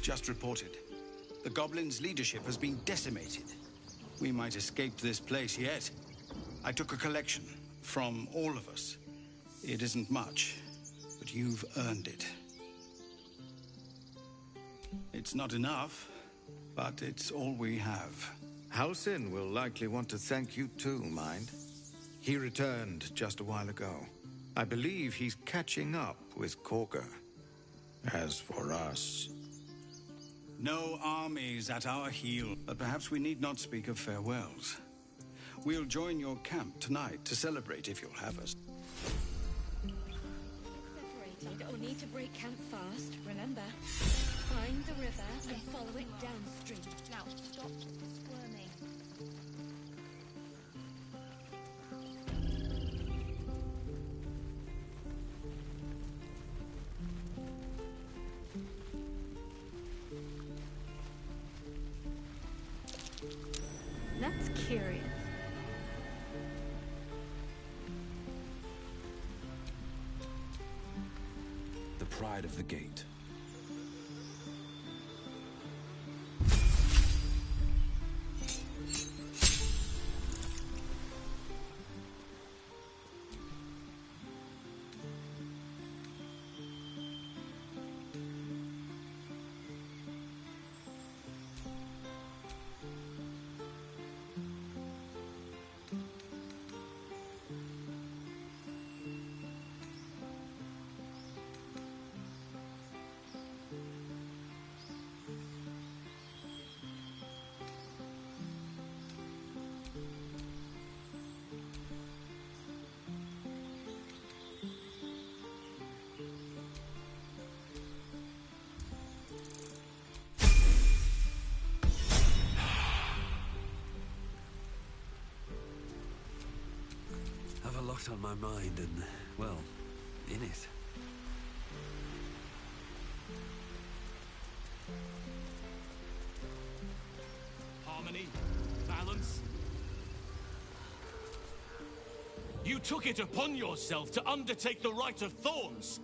just reported. The goblins' leadership has been decimated. We might escape this place yet. I took a collection from all of us. It isn't much, but you've earned it. It's not enough, but it's all we have. Halsin will likely want to thank you too, Mind. He returned just a while ago. I believe he's catching up with Korga. As for us... No armies at our heel, but perhaps we need not speak of farewells. We'll join your camp tonight to celebrate if you'll have us. Separated or need to break camp fast, remember. Find the river and follow it downstream. Now, stop squirming. That's curious. The pride of the gate. Have a lot on my mind and, well, in it. Harmony, balance. You took it upon yourself to undertake the Rite of Thorns.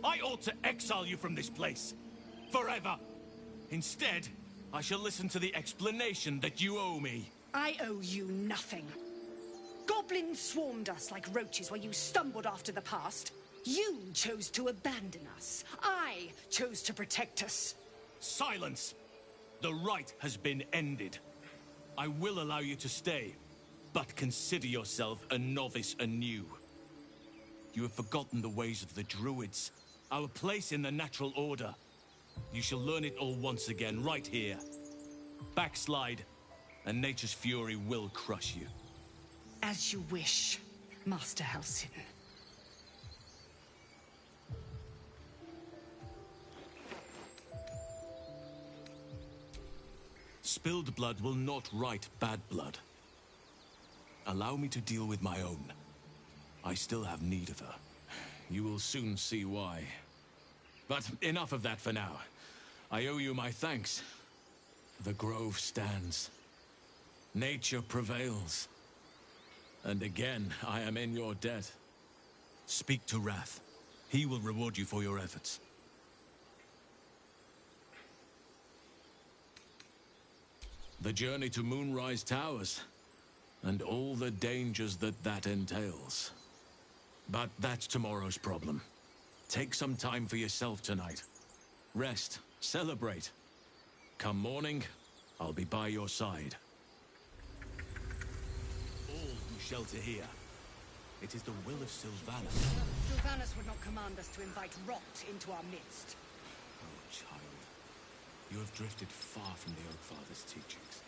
I ought to exile you from this place. Forever. Instead, I shall listen to the explanation that you owe me. I owe you nothing. Goblins swarmed us like roaches while you stumbled after the past. You chose to abandon us. I chose to protect us. Silence! The rite has been ended. I will allow you to stay, but consider yourself a novice anew. You have forgotten the ways of the druids, our place in the natural order. You shall learn it all once again, right here. Backslide, and nature's fury will crush you. As you wish, Master Halsin. Spilled blood will not right bad blood. Allow me to deal with my own. I still have need of her. You will soon see why. But enough of that for now. I owe you my thanks. The grove stands. Nature prevails. And again, I am in your debt. Speak to Wrath. He will reward you for your efforts. The journey to Moonrise Towers, and all the dangers that entails. But that's tomorrow's problem. Take some time for yourself tonight. Rest, celebrate. Come morning, I'll be by your side. All who shelter here, it is the will of Sylvanas. Sylvanas would not command us to invite rot into our midst. Oh, child. You have drifted far from the Oakfather's teachings.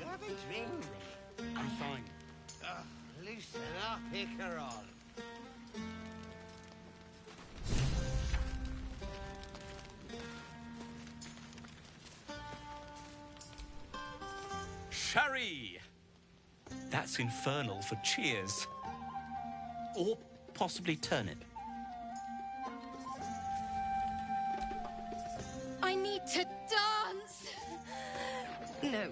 Have a drink. I'm fine. Loosen up, Icaron. Sherry! That's infernal for cheers. or possibly turnip. I need to dance! No.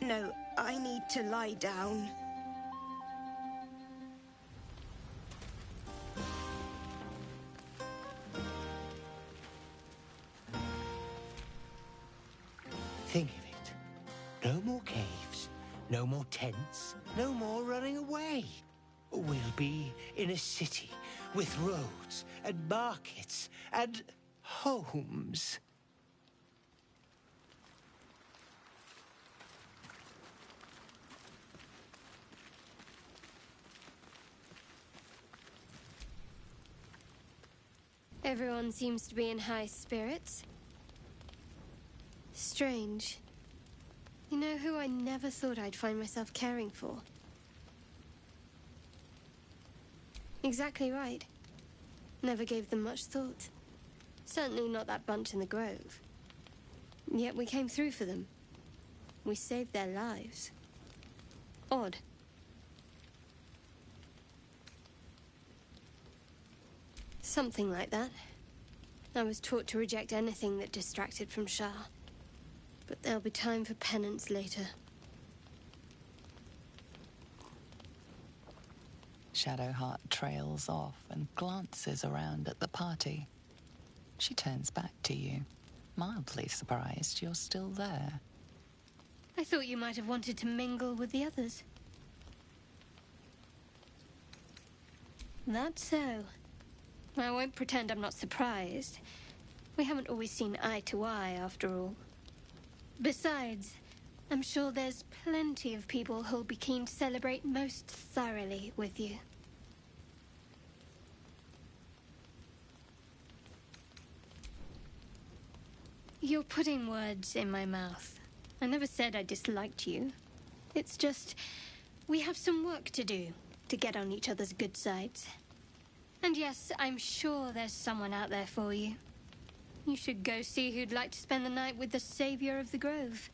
No, I need to lie down. Think of it. No more caves, no more tents, no more running away. We'll be in a city with roads and markets and homes. Everyone seems to be in high spirits. Strange. You know who I never thought I'd find myself caring for? Exactly right. Never gave them much thought. Certainly not that bunch in the grove. Yet we came through for them. We saved their lives. Odd. Something like that. I was taught to reject anything that distracted from Shah. But there'll be time for penance later. Shadowheart trails off and glances around at the party. She turns back to you, mildly surprised you're still there. I thought you might have wanted to mingle with the others. That's so. I won't pretend I'm not surprised. We haven't always seen eye to eye, after all. Besides, I'm sure there's plenty of people who'll be keen to celebrate most thoroughly with you. You're putting words in my mouth. I never said I disliked you. It's just, we have some work to do to get on each other's good sides. And yes, I'm sure there's someone out there for you. You should go see who'd like to spend the night with the savior of the grove.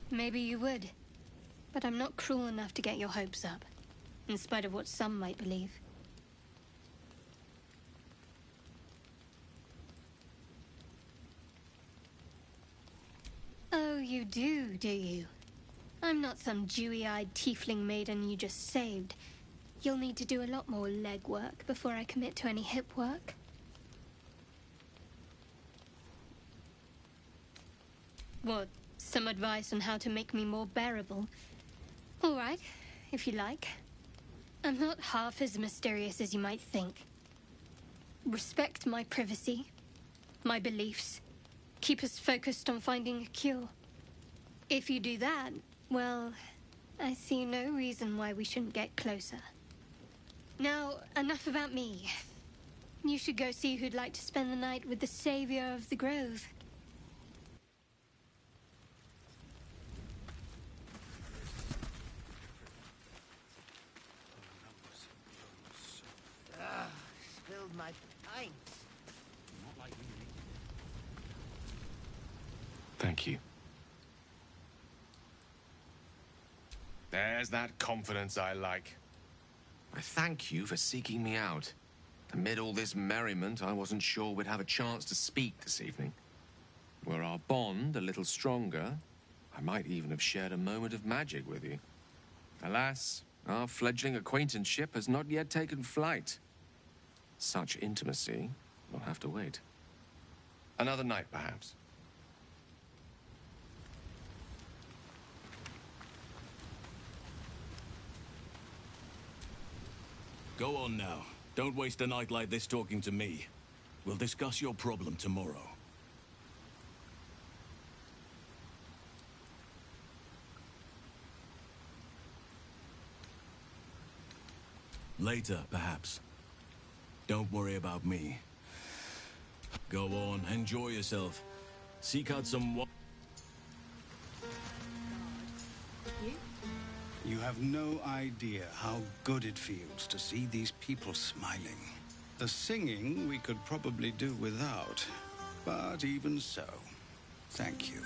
Maybe you would. But I'm not cruel enough to get your hopes up, in spite of what some might believe. Oh, you do you? I'm not some dewy-eyed tiefling maiden you just saved. You'll need to do a lot more legwork before I commit to any hip work. What, some advice on how to make me more bearable? All right, if you like. I'm not half as mysterious as you might think. Respect my privacy, my beliefs. Keep us focused on finding a cure. If you do that, well, I see no reason why we shouldn't get closer. Now, enough about me. You should go see who'd like to spend the night with the savior of the grove. Spilled my pint. Not like me. Thank you. There's that confidence I like. I thank you for seeking me out. Amid all this merriment, I wasn't sure we'd have a chance to speak this evening. Were our bond a little stronger, I might even have shared a moment of magic with you. Alas, our fledgling acquaintanceship has not yet taken flight. Such intimacy will have to wait. Another night, perhaps. Go on now. Don't waste a night like this talking to me. We'll discuss your problem tomorrow. Later, perhaps. Don't worry about me. Go on, enjoy yourself. Seek out some You have no idea how good it feels to see these people smiling. The singing we could probably do without, but even so, thank you.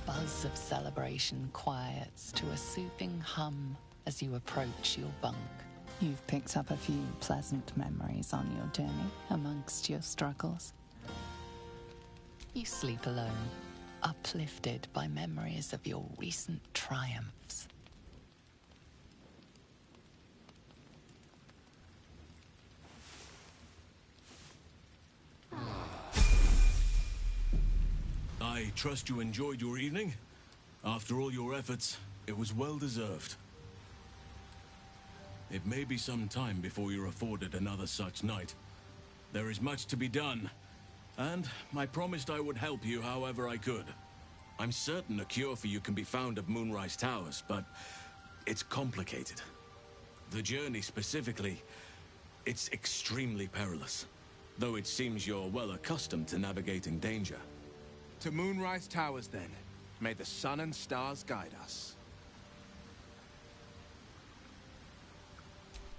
Buzz of celebration quiets to a soothing hum as you approach your bunk. You've picked up a few pleasant memories on your journey amongst your struggles. You sleep alone, uplifted by memories of your recent triumphs. I trust you enjoyed your evening. After all your efforts, it was well deserved. It may be some time before you're afforded another such night. There is much to be done, and I promised I would help you however I could. I'm certain a cure for you can be found at Moonrise Towers, but it's complicated. The journey specifically, it's extremely perilous, though it seems you're well accustomed to navigating danger. To Moonrise Towers, then. May the sun and stars guide us.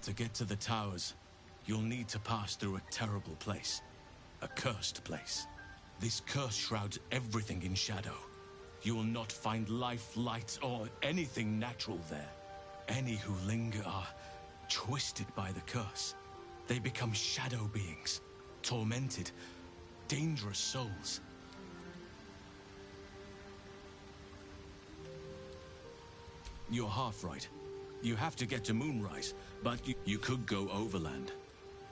To get to the towers, you'll need to pass through a terrible place. A cursed place. This curse shrouds everything in shadow. You will not find life, light, or anything natural there. Any who linger are twisted by the curse. They become shadow beings, tormented, dangerous souls. You're half right. You have to get to Moonrise, but you could go overland.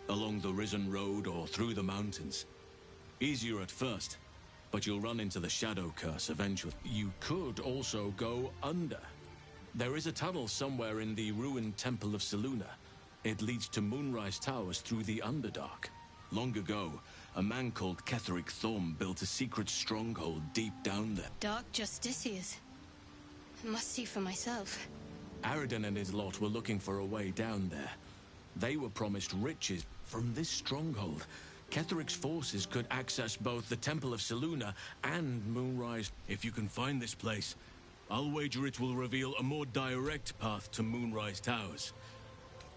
Along the Risen Road or through the mountains. Easier at first, but you'll run into the Shadow Curse eventually. You could also go under. There is a tunnel somewhere in the ruined Temple of Seluna. It leads to Moonrise Towers through the Underdark. Long ago, a man called Ketheric Thorm built a secret stronghold deep down there. Dark Justiciars. I must see for myself. Aridin and his lot were looking for a way down there. They were promised riches from this stronghold. Ketheric's forces could access both the Temple of Selûne and Moonrise. If you can find this place, I'll wager it will reveal a more direct path to Moonrise Towers.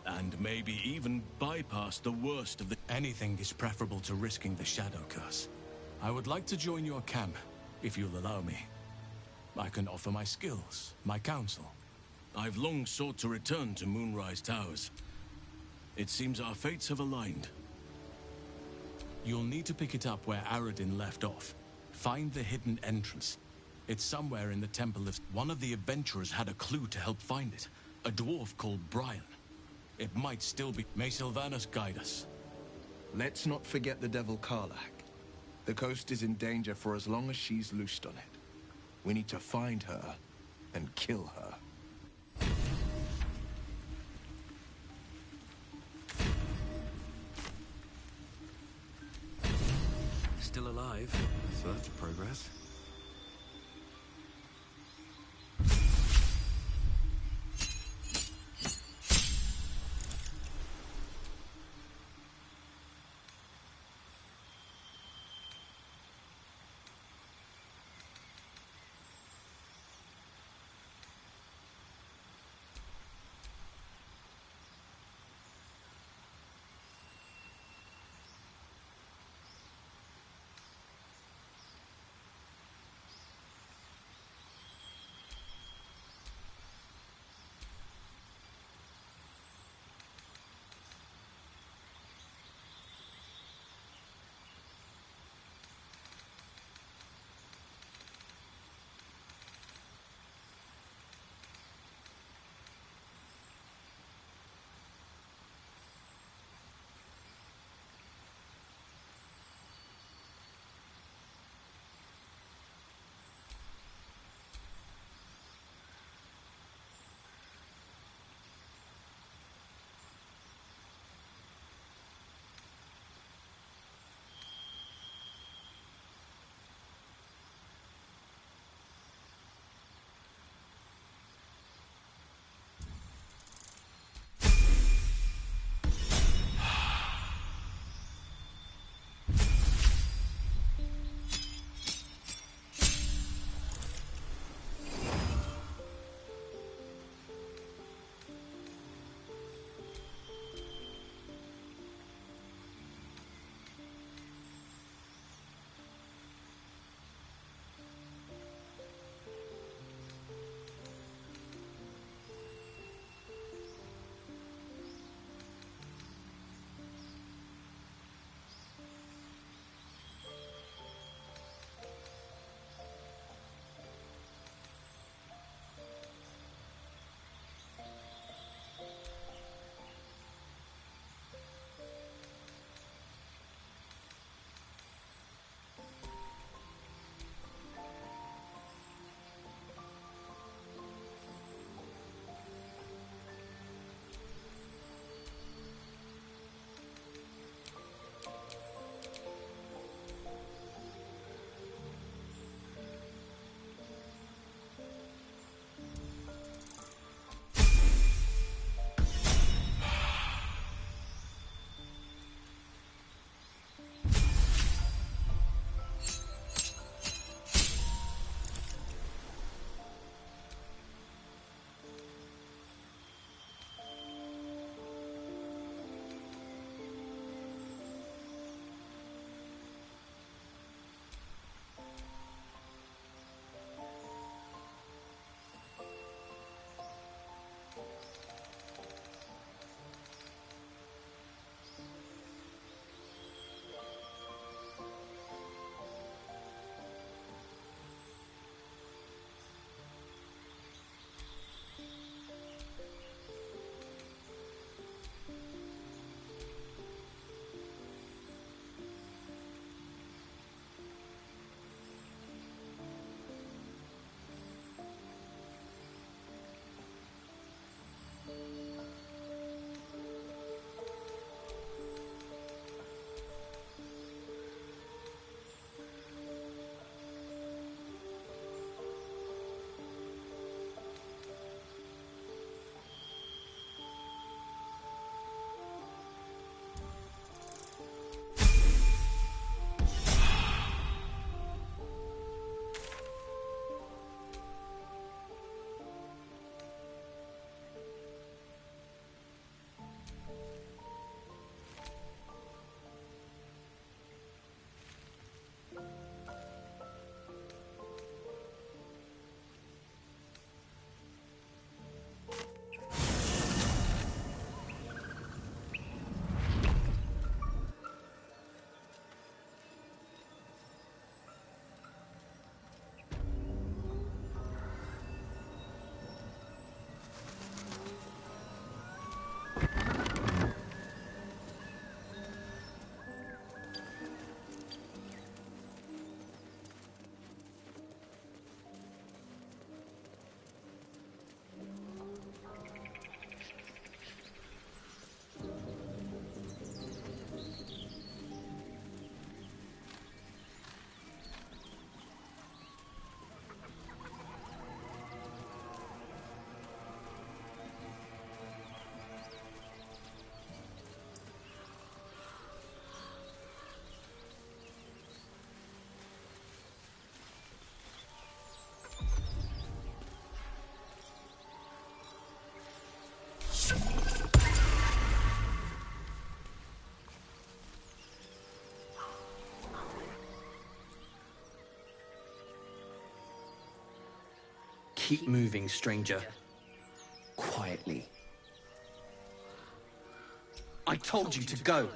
And maybe even bypass the worst of the... Anything is preferable to risking the Shadow Curse. I would like to join your camp, if you'll allow me. I can offer my skills, my counsel. I've long sought to return to Moonrise Towers. It seems our fates have aligned. You'll need to pick it up where Aradin left off. Find the hidden entrance. It's somewhere in the Temple of... One of the adventurers had a clue to help find it. A dwarf called Brian. It might still be... May Sylvanas guide us. Let's not forget the Devil Karlach. The coast is in danger for as long as she's loosed on it. We need to find her and kill her. Still alive, so that's progress. Keep moving, stranger. Quietly. I told you to go.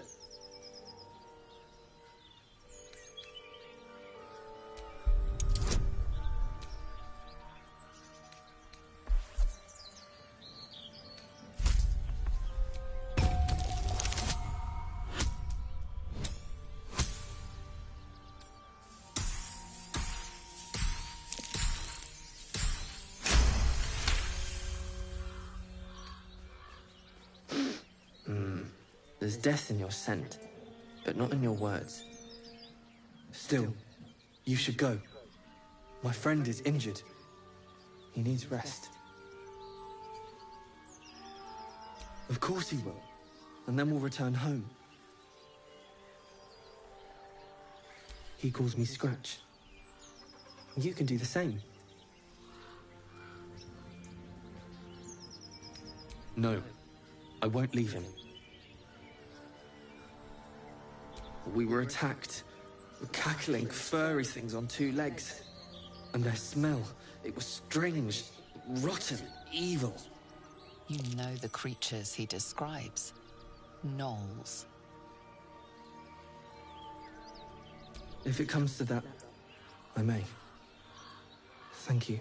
There's death in your scent, but not in your words. Still, you should go. My friend is injured. He needs rest. Of course he will. And then we'll return home. He calls me Scratch. You can do the same. No, I won't leave him. We were attacked. Cackling, furry things on two legs. And their smell, it was strange, rotten, evil. You know the creatures he describes. Gnolls. If it comes to that, I may. Thank you.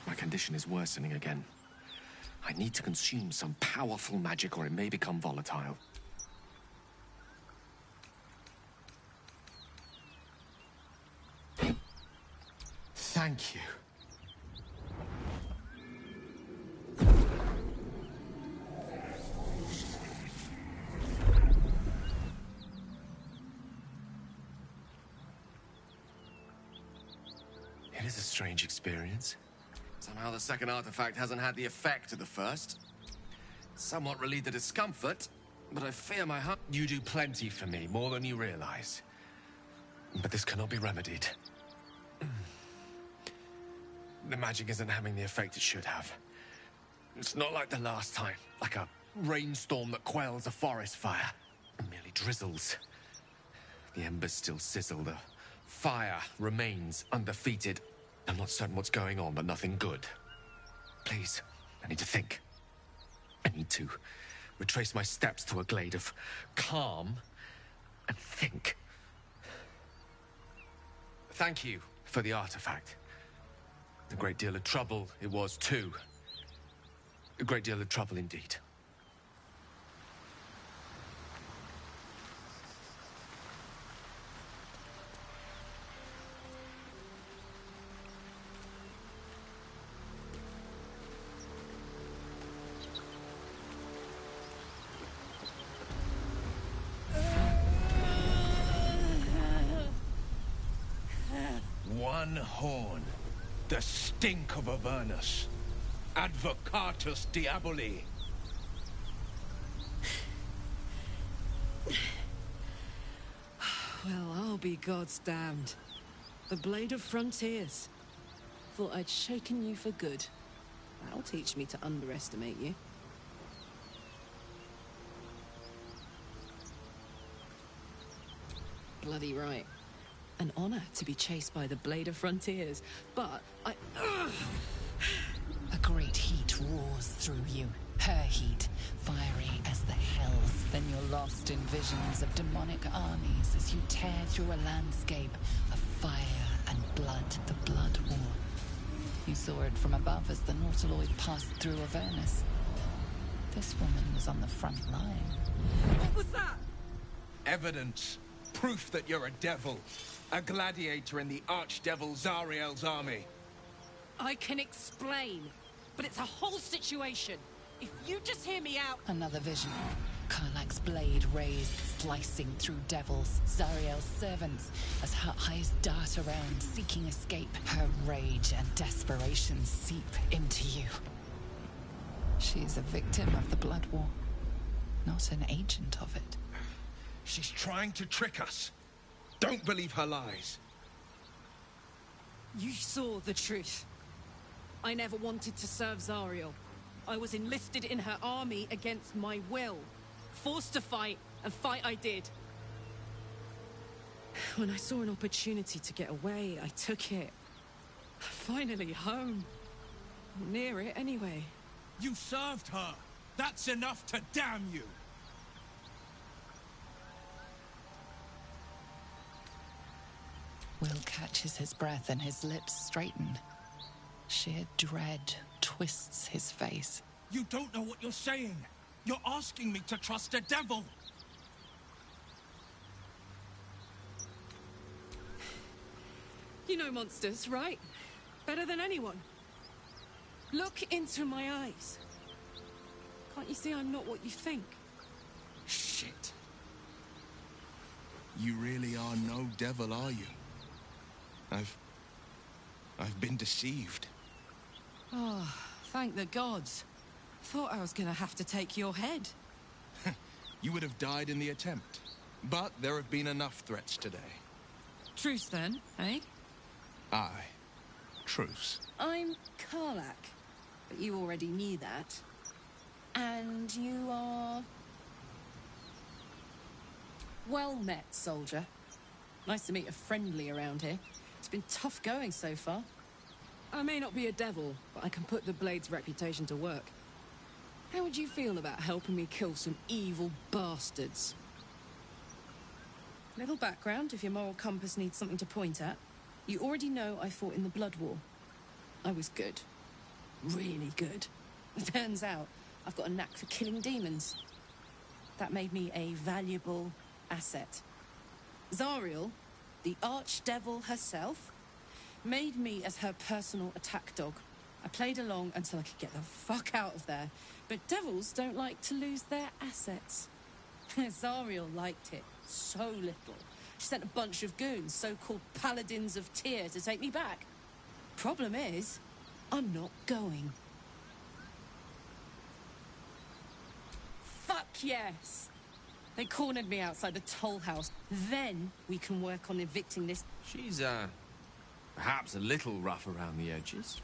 My condition is worsening again. I need to consume some powerful magic or it may become volatile. Thank you. It is a strange experience. Somehow the second artifact hasn't had the effect of the first. Somewhat relieved the discomfort, but I fear my heart. You do plenty for me, more than you realize. But this cannot be remedied. The magic isn't having the effect it should have. It's not like the last time, like a rainstorm that quells a forest fire. It merely drizzles. The embers still sizzle, the fire remains undefeated. I'm not certain what's going on, but nothing good. Please, I need to think. I need to retrace my steps to a glade of calm and think. Thank you for the artifact. A great deal of trouble it was, too. A great deal of trouble indeed. One horn, the stink of Avernus. Advocatus Diaboli. Well, I'll be God's damned. The Blade of Frontiers. Thought I'd shaken you for good. That'll teach me to underestimate you. Bloody right. An honor to be chased by the Blade of Frontiers, but great heat roars through you. Her heat, fiery as the hells. Then you're lost in visions of demonic armies as you tear through a landscape of fire and blood, the Blood War. You saw it from above as the Nautiloid passed through Avernus. This woman was on the front line. What was that? Evidence. Proof that you're a devil. A gladiator in the archdevil Zariel's army. I can explain, but it's a whole situation. If you just hear me out... Another vision. Karlach's blade raised, slicing through devils, Zariel's servants, as her eyes dart around, seeking escape. Her rage and desperation seep into you. She's a victim of the Blood War, not an agent of it. She's trying to trick us. Don't believe her lies. You saw the truth. I never wanted to serve Zariel. I was enlisted in her army against my will. Forced to fight, and fight I did. When I saw an opportunity to get away, I took it. Finally home. Near it, anyway. You served her! That's enough to damn you! Will catches his breath and his lips straighten. Sheer dread twists his face. You don't know what you're saying! You're asking me to trust a devil! You know monsters, right? Better than anyone. Look into my eyes. Can't you see I'm not what you think? Shit. You really are no devil, are you? I've been deceived. Oh, thank the gods. Thought I was gonna have to take your head. You would have died in the attempt. But there have been enough threats today. Truce then, eh? Aye. Truce. I'm Karlach, but you already knew that. And you are... Well met, soldier. Nice to meet a friendly around here. It's been tough going so far. I may not be a devil, but I can put the Blade's reputation to work. How would you feel about helping me kill some evil bastards? Little background, if your moral compass needs something to point at. You already know I fought in the Blood War. I was good. Really good. Turns out, I've got a knack for killing demons. That made me a valuable asset. Zariel, the archdevil herself, made me as her personal attack dog. I played along until I could get the fuck out of there. But devils don't like to lose their assets. Zariel liked it so little. She sent a bunch of goons, so-called paladins of Tyr, to take me back. Problem is, I'm not going. Fuck yes! They cornered me outside the toll house. Then we can work on evicting this... She's, perhaps a little rough around the edges.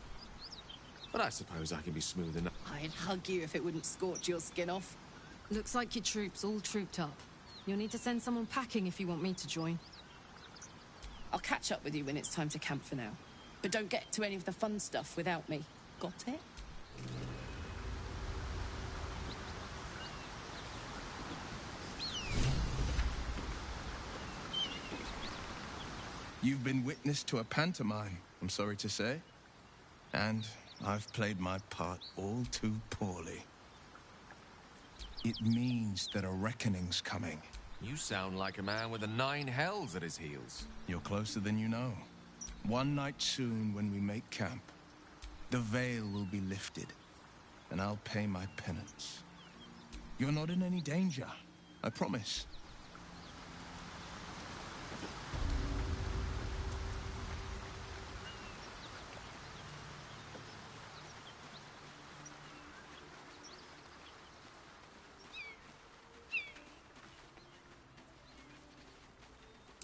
But I suppose I can be smooth enough. I'd hug you if it wouldn't scorch your skin off. Looks like your troops all trooped up. You'll need to send someone packing if you want me to join. I'll catch up with you when it's time to camp for now. But don't get to any of the fun stuff without me. Got it? You've been witness to a pantomime, I'm sorry to say. And I've played my part all too poorly. It means that a reckoning's coming. You sound like a man with the 9 hells at his heels. You're closer than you know. One night soon, when we make camp, the veil will be lifted, and I'll pay my penance. You're not in any danger, I promise.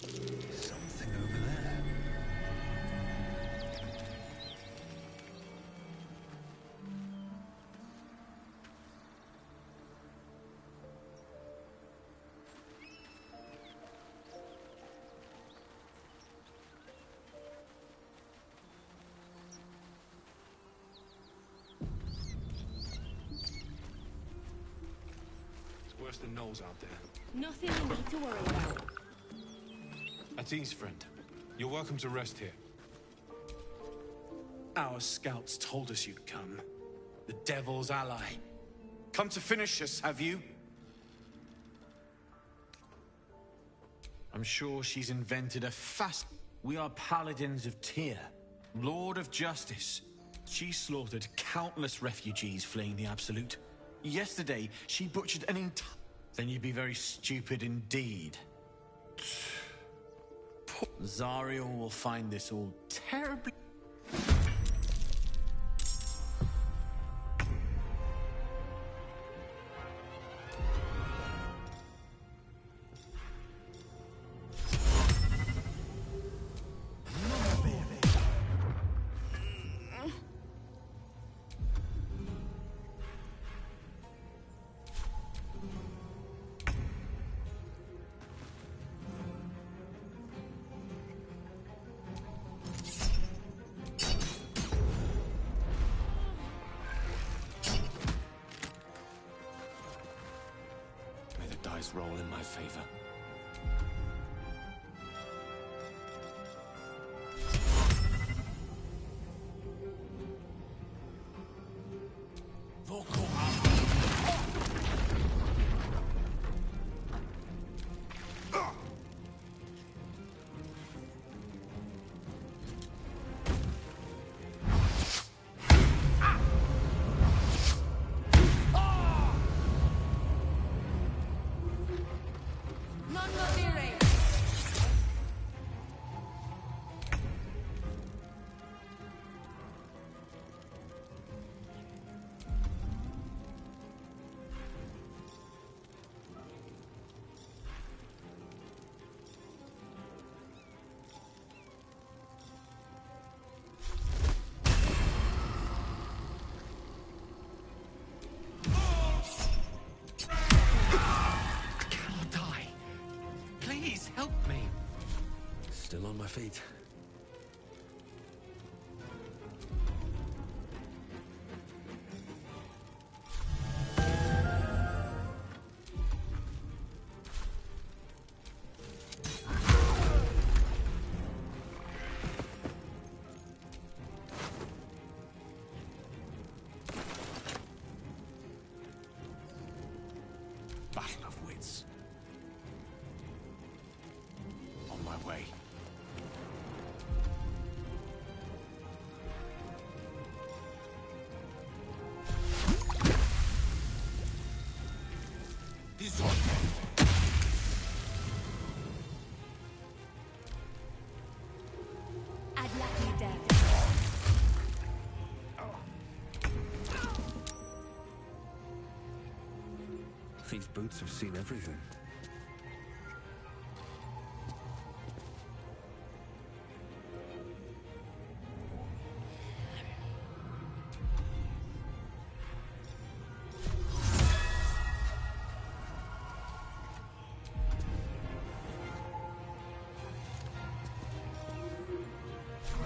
Something over there. amongst the gnolls out there? Nothing you need to worry about. At ease, friend. You're welcome to rest here. Our scouts told us you'd come. The Devil's ally. Come to finish us, have you? I'm sure she's invented a fast... We are paladins of Tyr, Lord of Justice. She slaughtered countless refugees fleeing the Absolute. Yesterday, she butchered an entire... Then you'd be very stupid indeed. Zariel will find this all terribly... Roll in my favor. Still on my feet. Battle of wits. On my way. These boots have seen everything.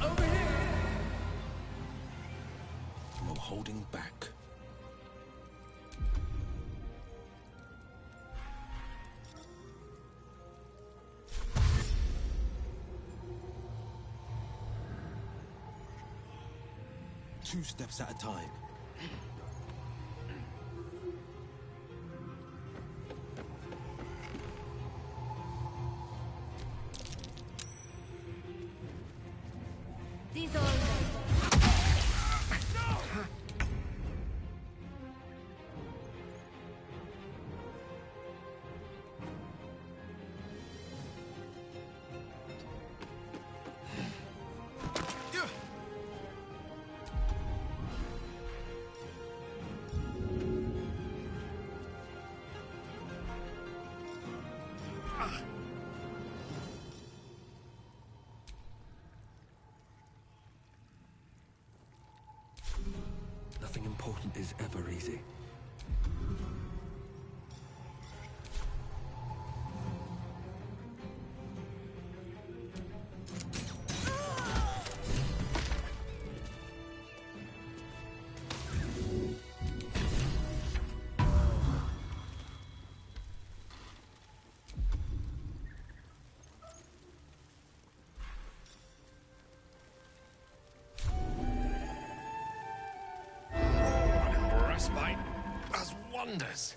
Over here! No holding back. Two steps at a time. These are... Nothing important is ever easy. wonders.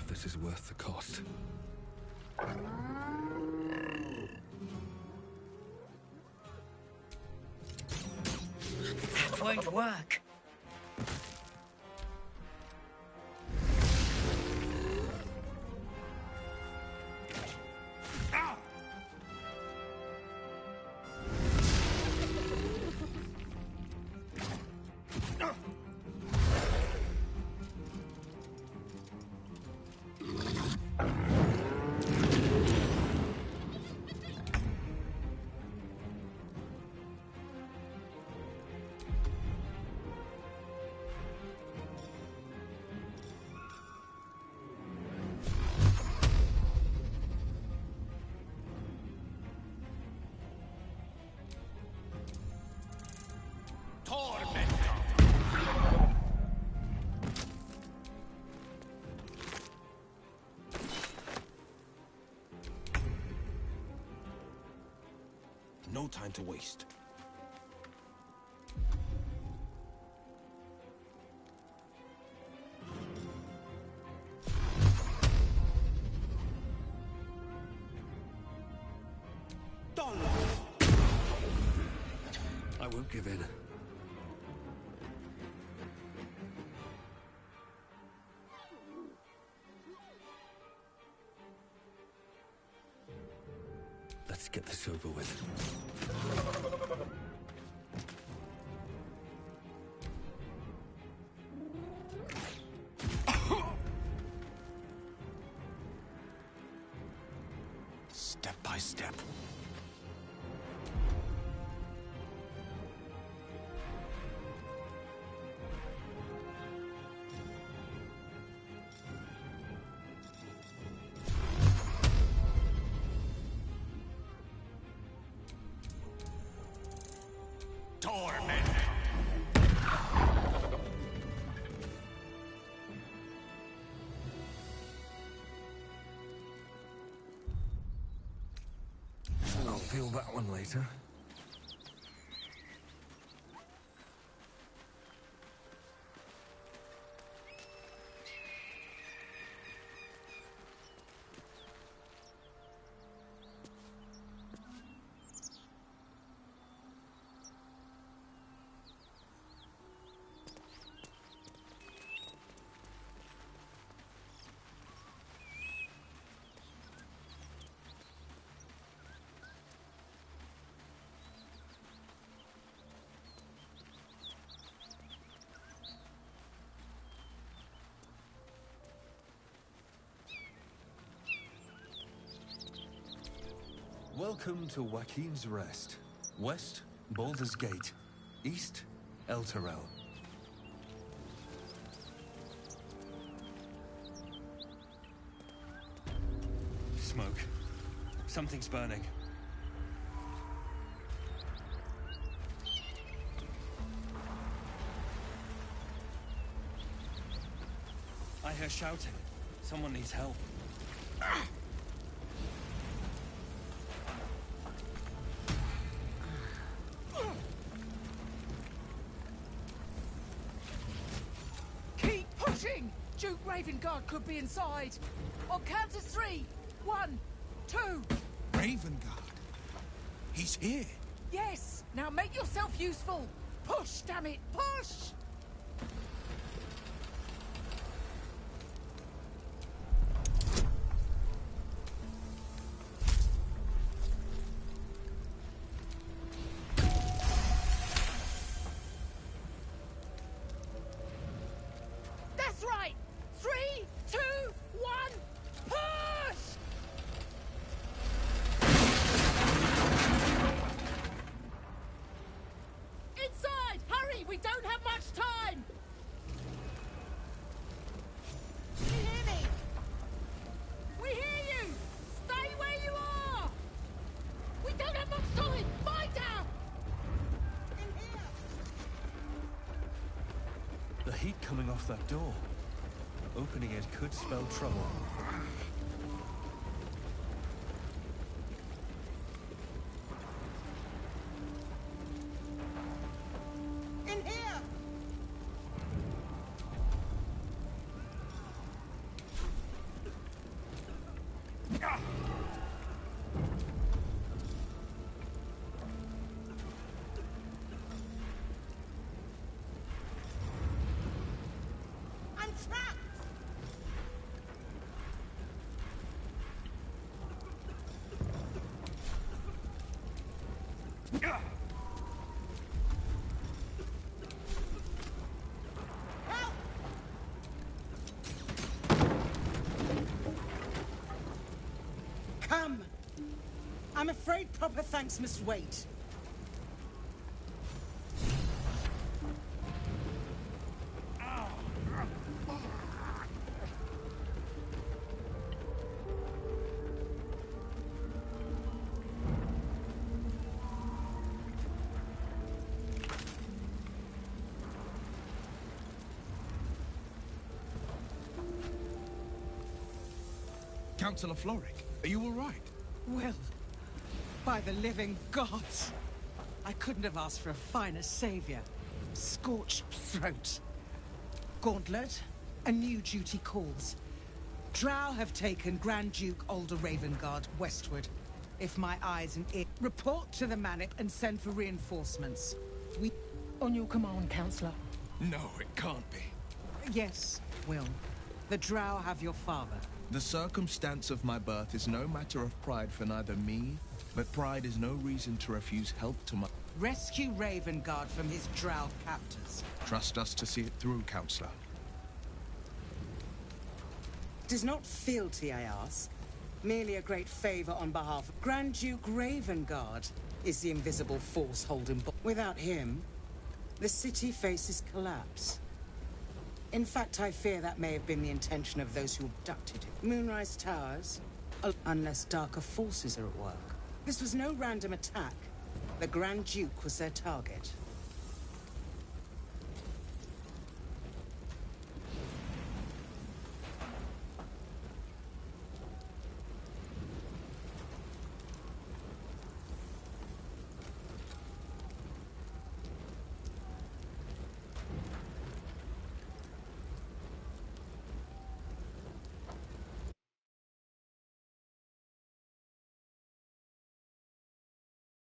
This is worth the cost. That won't work. No time to waste. I won't give in. Let's get this over with. Step by step. Torment. I'll feel that one later. Welcome to Joaquin's Rest. West, Baldur's Gate. East, El Terrell. Smoke. Something's burning. I hear shouting. Someone needs help. Keep pushing! Duke Ravengard could be inside. On count of 3. 1, 2. Ravengard? He's here. Yes! Now make yourself useful! Push, damn it! Push! That's right! 3, 2, 1, push! Inside! Hurry! We don't have much time! You hear me? We hear you! Stay where you are! We don't have much time! Find out! In here! The heat coming off that door. Opening it could spell trouble. In here! I'm trapped! Help! Come! I'm afraid proper thanks must wait. Councillor Floric, are you all right? Well, by the living gods! I couldn't have asked for a finer savior. Scorched throat. Gauntlet, a new duty calls. Drow have taken Grand Duke Alder Ravengard westward. If my eyes and ears... Report to the Manip and send for reinforcements. We... On your command, Councillor. No, it can't be. Yes, Will. The Drow have your father. The circumstance of my birth is no matter of pride for neither me, but pride is no reason to refuse help to my... Rescue Ravengard from his Drow captors. Trust us to see it through, Councillor. Tis not fealty I ask, merely a great favor on behalf of Grand Duke Ravengard is the invisible force holding... Without him, the city faces collapse. In fact, I fear that may have been the intention of those who abducted it. Moonrise Towers, unless darker forces are at work. This was no random attack. The Grand Duke was their target.